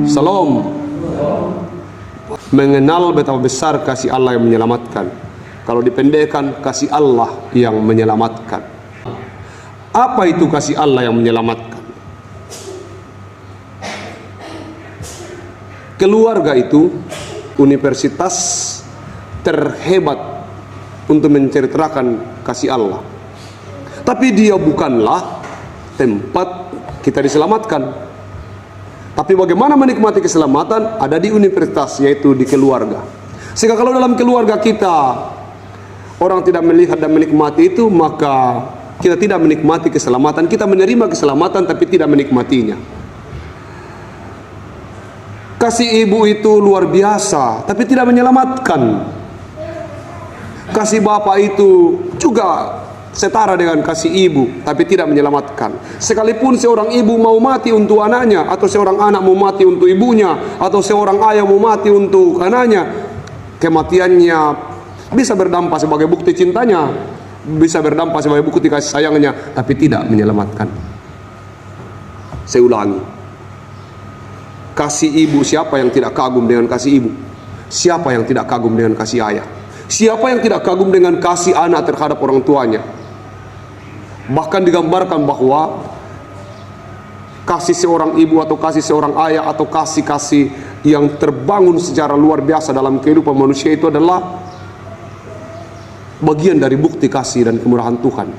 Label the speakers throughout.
Speaker 1: Salam. Mengenal betapa besar kasih Allah yang menyelamatkan. Kalau dipendekkan, kasih Allah yang menyelamatkan. Apa itu kasih Allah yang menyelamatkan? Keluarga itu universitas terhebat untuk menceritakan kasih Allah. Tapi dia bukanlah tempat kita diselamatkan. Tapi bagaimana menikmati keselamatan ada di universitas, yaitu di keluarga. Sehingga kalau dalam keluarga kita orang tidak melihat dan menikmati itu, maka kita tidak menikmati keselamatan. Kita menerima keselamatan tapi tidak menikmatinya. Kasih ibu itu luar biasa tapi tidak menyelamatkan. Kasih bapak itu juga setara dengan kasih ibu tapi tidak menyelamatkan. Sekalipun seorang ibu mau mati untuk anaknya, atau seorang anak mau mati untuk ibunya, atau seorang ayah mau mati untuk anaknya, kematiannya bisa berdampak sebagai bukti cintanya, bisa berdampak sebagai bukti kasih sayangnya, tapi tidak menyelamatkan. Saya ulangi, kasih ibu, siapa yang tidak kagum dengan kasih ibu? Siapa yang tidak kagum dengan kasih ayah? Siapa yang tidak kagum dengan kasih anak terhadap orang tuanya? Bahkan digambarkan bahwa kasih seorang ibu atau kasih seorang ayah atau kasih-kasih yang terbangun secara luar biasa dalam kehidupan manusia itu adalah bagian dari bukti kasih dan kemurahan Tuhan.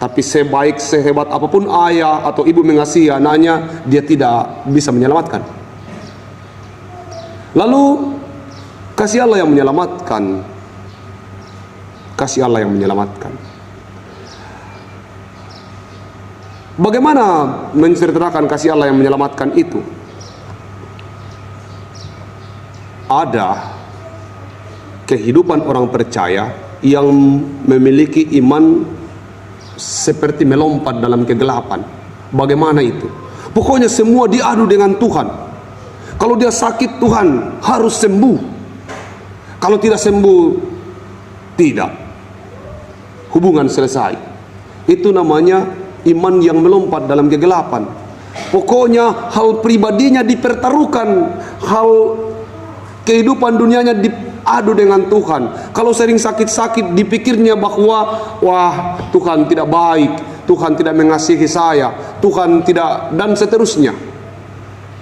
Speaker 1: Tapi sebaik, sehebat apapun ayah atau ibu mengasihi anaknya, dia tidak bisa menyelamatkan. Lalu kasih Allah yang menyelamatkan. Kasih Allah yang menyelamatkan. Bagaimana menceritakan kasih Allah yang menyelamatkan itu? Ada kehidupan orang percaya yang memiliki iman seperti melompat dalam kegelapan. Bagaimana itu? Pokoknya semua diadu dengan Tuhan. Kalau dia sakit, Tuhan harus sembuh. Kalau tidak sembuh, tidak. Hubungan selesai. Itu namanya iman yang melompat dalam kegelapan. Pokoknya hal pribadinya dipertaruhkan, hal kehidupan dunianya diadu dengan Tuhan. Kalau sering sakit-sakit, dipikirnya bahwa wah, Tuhan tidak baik, Tuhan tidak mengasihi saya, Tuhan tidak, dan seterusnya.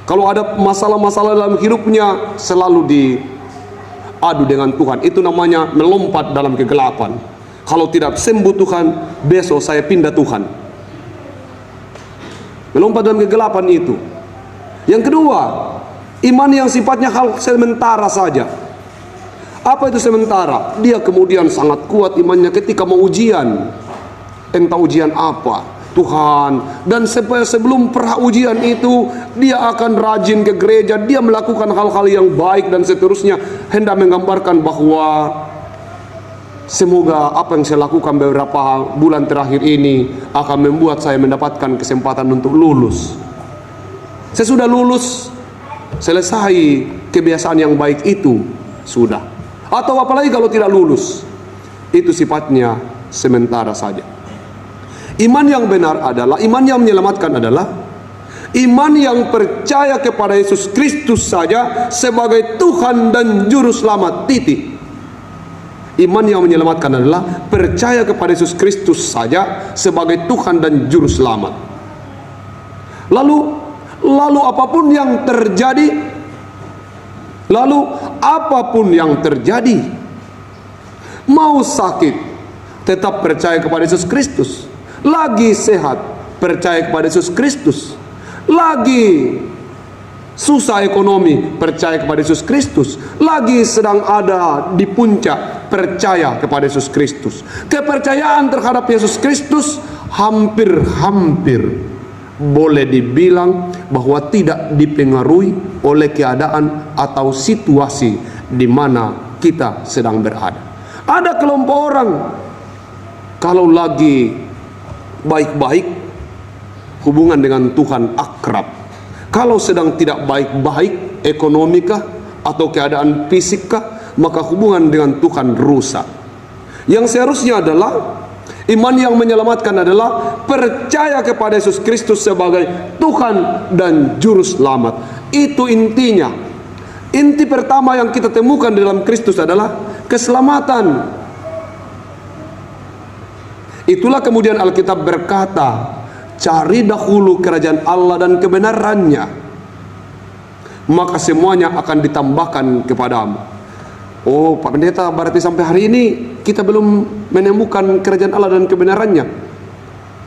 Speaker 1: Kalau ada masalah-masalah dalam hidupnya, selalu diadu dengan Tuhan. Itu namanya melompat dalam kegelapan. Kalau tidak sembuh Tuhan, besok saya pindah Tuhan. Melompat dalam kegelapan itu. Yang kedua, iman yang sifatnya hal sementara saja. Apa itu sementara? Dia kemudian sangat kuat imannya ketika mau ujian. Entah ujian apa, Tuhan. Dan sebelum pra ujian itu, dia akan rajin ke gereja, dia melakukan hal-hal yang baik dan seterusnya, hendak menggambarkan bahwa semoga apa yang saya lakukan beberapa bulan terakhir ini akan membuat saya mendapatkan kesempatan untuk lulus. Saya sudah lulus, selesai kebiasaan yang baik itu, sudah. Atau apalagi kalau tidak lulus, itu sifatnya sementara saja. Iman yang benar adalah, iman yang menyelamatkan adalah iman yang percaya kepada Yesus Kristus saja sebagai Tuhan dan Juru Selamat, titik. Iman yang menyelamatkan adalah percaya kepada Yesus Kristus saja sebagai Tuhan dan Juru Selamat. Lalu apapun yang terjadi, mau sakit tetap percaya kepada Yesus Kristus, lagi sehat percaya kepada Yesus Kristus, lagi susah ekonomi percaya kepada Yesus Kristus, lagi sedang ada di puncak percaya kepada Yesus Kristus. Kepercayaan terhadap Yesus Kristus hampir boleh dibilang bahwa tidak dipengaruhi oleh keadaan atau situasi di mana kita sedang berada. Ada kelompok orang kalau lagi baik-baik, hubungan dengan Tuhan akrab. Kalau sedang tidak baik-baik, ekonomikah atau keadaan fisikkah, maka hubungan dengan Tuhan rusak. Yang seharusnya adalah Iman yang menyelamatkan adalah percaya kepada Yesus Kristus sebagai Tuhan dan Juru Selamat. Itu intinya. Inti pertama yang kita temukan dalam Kristus adalah keselamatan. Itulah kemudian Alkitab berkata, cari dahulu kerajaan Allah dan kebenarannya, maka semuanya akan ditambahkan kepadamu. Oh Pak Pendeta, berarti sampai hari ini kita belum menemukan kerajaan Allah dan kebenarannya.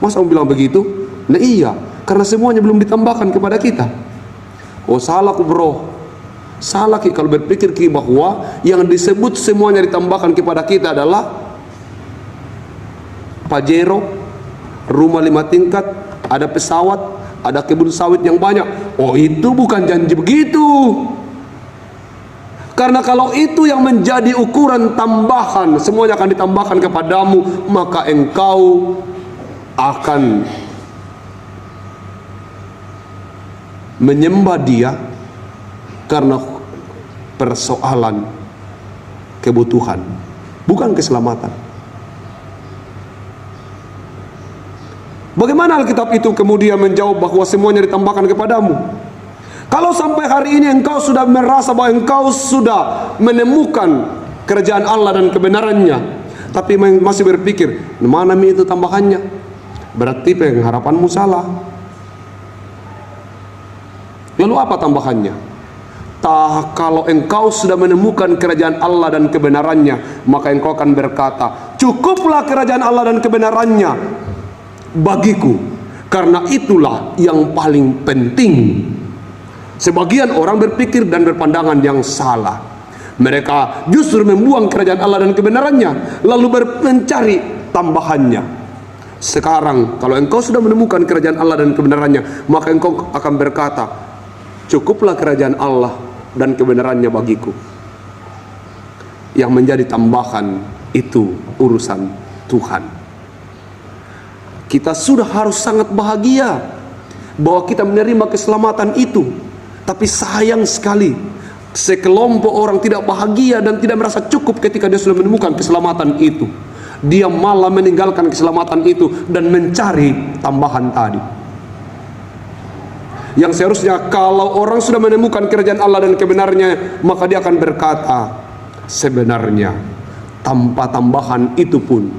Speaker 1: Masa kamu bilang begitu? Nah iya, karena semuanya belum ditambahkan kepada kita. Oh salah ku bro, salah ki kalau berpikir ki bahwa yang disebut semuanya ditambahkan kepada kita adalah Pajero, rumah 5 tingkat, ada pesawat, ada kebun sawit yang banyak. Oh itu bukan janji begitu. Karena kalau itu yang menjadi ukuran tambahan, semuanya akan ditambahkan kepadamu, maka engkau akan menyembah Dia karena persoalan kebutuhan, bukan keselamatan. Bagaimana Alkitab itu kemudian menjawab bahwa semuanya ditambahkan kepadamu? Kalau sampai hari ini engkau sudah merasa bahwa engkau sudah menemukan kerajaan Allah dan kebenarannya, tapi masih berpikir, mana itu tambahannya? Berarti pengharapanmu salah. Lalu apa tambahannya? Kalau engkau sudah menemukan kerajaan Allah dan kebenarannya, maka engkau akan berkata, cukuplah kerajaan Allah dan kebenarannya bagiku, karena itulah yang paling penting. Sebagian orang berpikir dan berpandangan yang salah. Mereka justru membuang kerajaan Allah dan kebenarannya, lalu mencari tambahannya. Sekarang kalau engkau sudah menemukan kerajaan Allah dan kebenarannya, maka engkau akan berkata, cukuplah kerajaan Allah dan kebenarannya bagiku. Yang menjadi tambahan itu urusan Tuhan. Kita sudah harus sangat bahagia bahwa kita menerima keselamatan itu. Tapi sayang sekali, sekelompok orang tidak bahagia dan tidak merasa cukup ketika dia sudah menemukan keselamatan itu. Dia malah meninggalkan keselamatan itu dan mencari tambahan tadi. Yang seharusnya kalau orang sudah menemukan kerajaan Allah dan kebenarannya, maka dia akan berkata, sebenarnya tanpa tambahan itu pun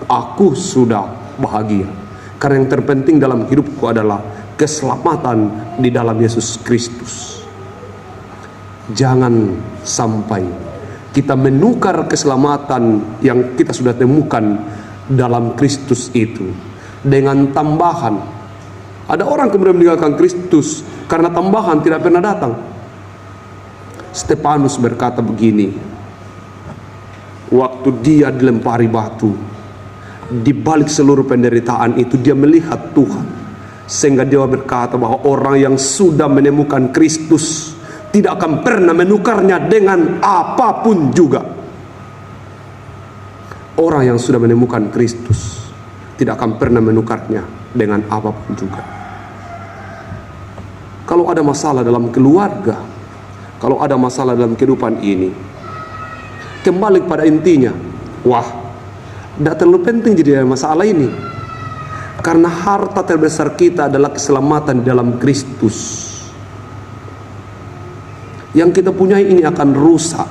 Speaker 1: aku sudah bahagia. Karena yang terpenting dalam hidupku adalah keselamatan di dalam Yesus Kristus. Jangan sampai kita menukar keselamatan yang kita sudah temukan dalam Kristus itu dengan tambahan. Ada orang kemudian meninggalkan Kristus karena tambahan tidak pernah datang. Stefanus berkata begini, waktu dia dilempari batu, di balik seluruh penderitaan itu dia melihat Tuhan. Sehingga dia berkata bahwa orang yang sudah menemukan Kristus tidak akan pernah menukarnya dengan apapun juga. Orang yang sudah menemukan Kristus tidak akan pernah menukarnya dengan apapun juga. Kalau ada masalah dalam keluarga, kalau ada masalah dalam kehidupan ini, kembali pada intinya, wah, tidak terlalu penting jadi masalah ini. Karena harta terbesar kita adalah keselamatan dalam Kristus. Yang kita punyai ini akan rusak,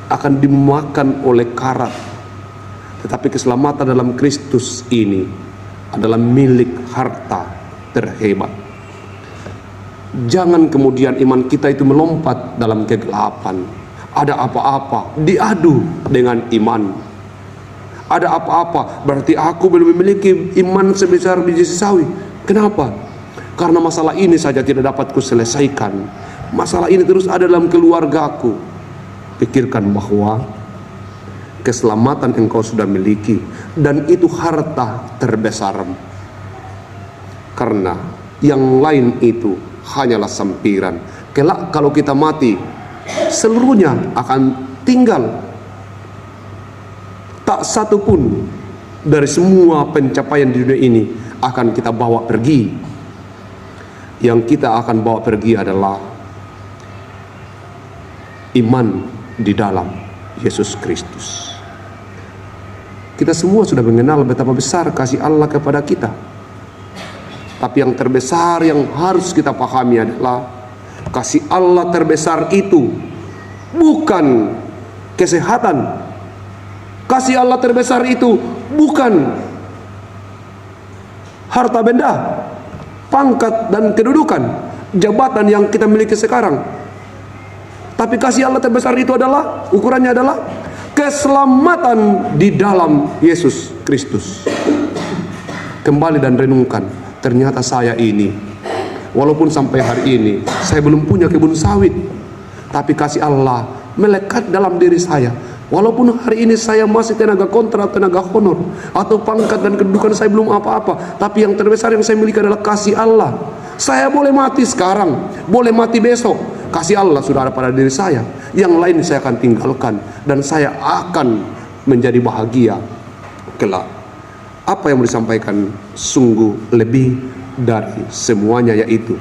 Speaker 1: akan dimakan oleh karat. Tetapi keselamatan dalam Kristus ini adalah milik harta terhebat. Jangan kemudian iman kita itu melompat dalam kegelapan. Ada apa-apa, diadu dengan iman. Ada apa-apa, berarti aku belum memiliki iman sebesar biji sawi. Kenapa? Karena masalah ini saja tidak dapat kuselesaikan. Masalah ini terus ada dalam keluargaku. Pikirkan bahwa keselamatan engkau sudah miliki, dan itu harta terbesar. Karena yang lain itu hanyalah sampiran. Kelak kalau kita mati, seluruhnya akan tinggal. Tak satu pun dari semua pencapaian di dunia ini akan kita bawa pergi. Yang kita akan bawa pergi adalah iman di dalam Yesus Kristus. Kita semua sudah mengenal betapa besar kasih Allah kepada kita. Tapi yang terbesar yang harus kita pahami adalah kasih Allah terbesar itu bukan kesehatan. Kasih Allah terbesar itu bukan harta benda, pangkat dan kedudukan, jabatan yang kita miliki sekarang. Tapi kasih Allah terbesar itu adalah, ukurannya adalah keselamatan di dalam Yesus Kristus. Kembali dan renungkan, ternyata saya ini, walaupun sampai hari ini saya belum punya kebun sawit, tapi kasih Allah melekat dalam diri saya. Walaupun hari ini saya masih tenaga kontrak, tenaga honor, atau pangkat dan kedudukan saya belum apa-apa, tapi yang terbesar yang saya miliki adalah kasih Allah. Saya boleh mati sekarang, boleh mati besok, kasih Allah sudah ada pada diri saya. Yang lain saya akan tinggalkan, dan saya akan menjadi bahagia kelak. Apa yang mau disampaikan sungguh lebih dari semuanya, yaitu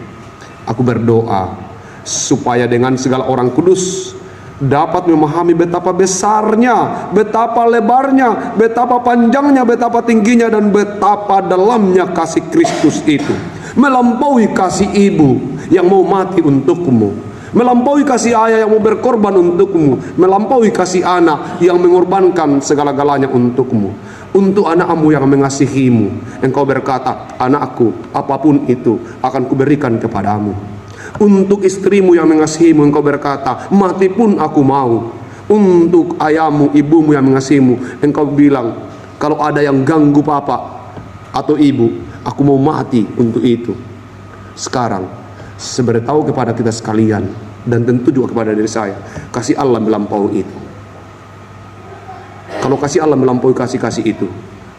Speaker 1: aku berdoa supaya dengan segala orang kudus dapat memahami betapa besarnya, betapa lebarnya, betapa panjangnya, betapa tingginya, dan betapa dalamnya kasih Kristus itu, melampaui kasih ibu yang mau mati untukmu, melampaui kasih ayah yang mau berkorban untukmu, melampaui kasih anak yang mengorbankan segala-galanya untukmu. Untuk anakmu yang mengasihimu, engkau berkata, anakku, apapun itu akan kuberikan kepadamu. Untuk istrimu yang mengasihimu, engkau berkata, mati pun aku mau. Untuk ayahmu, ibumu yang mengasihimu, engkau bilang, kalau ada yang ganggu papa atau ibu, aku mau mati untuk itu. Sekarang, saya beritahu kepada kita sekalian, dan tentu juga kepada diri saya, kasih Allah melampaui itu. Kalau kasih Allah melampaui kasih-kasih itu,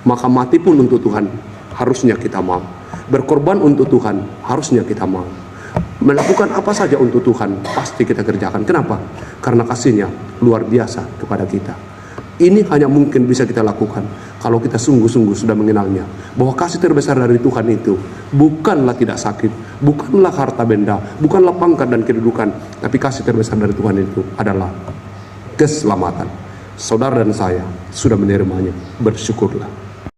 Speaker 1: maka mati pun untuk Tuhan harusnya kita mau. Berkorban untuk Tuhan harusnya kita mau. Melakukan apa saja untuk Tuhan pasti kita kerjakan. Kenapa? Karena kasihnya luar biasa kepada kita. Ini hanya mungkin bisa kita lakukan kalau kita sungguh-sungguh sudah mengenalnya, bahwa kasih terbesar dari Tuhan itu bukanlah tidak sakit, bukanlah harta benda, bukanlah pangkat dan kedudukan, tapi kasih terbesar dari Tuhan itu adalah keselamatan. Saudara dan saya sudah menerimanya, bersyukurlah.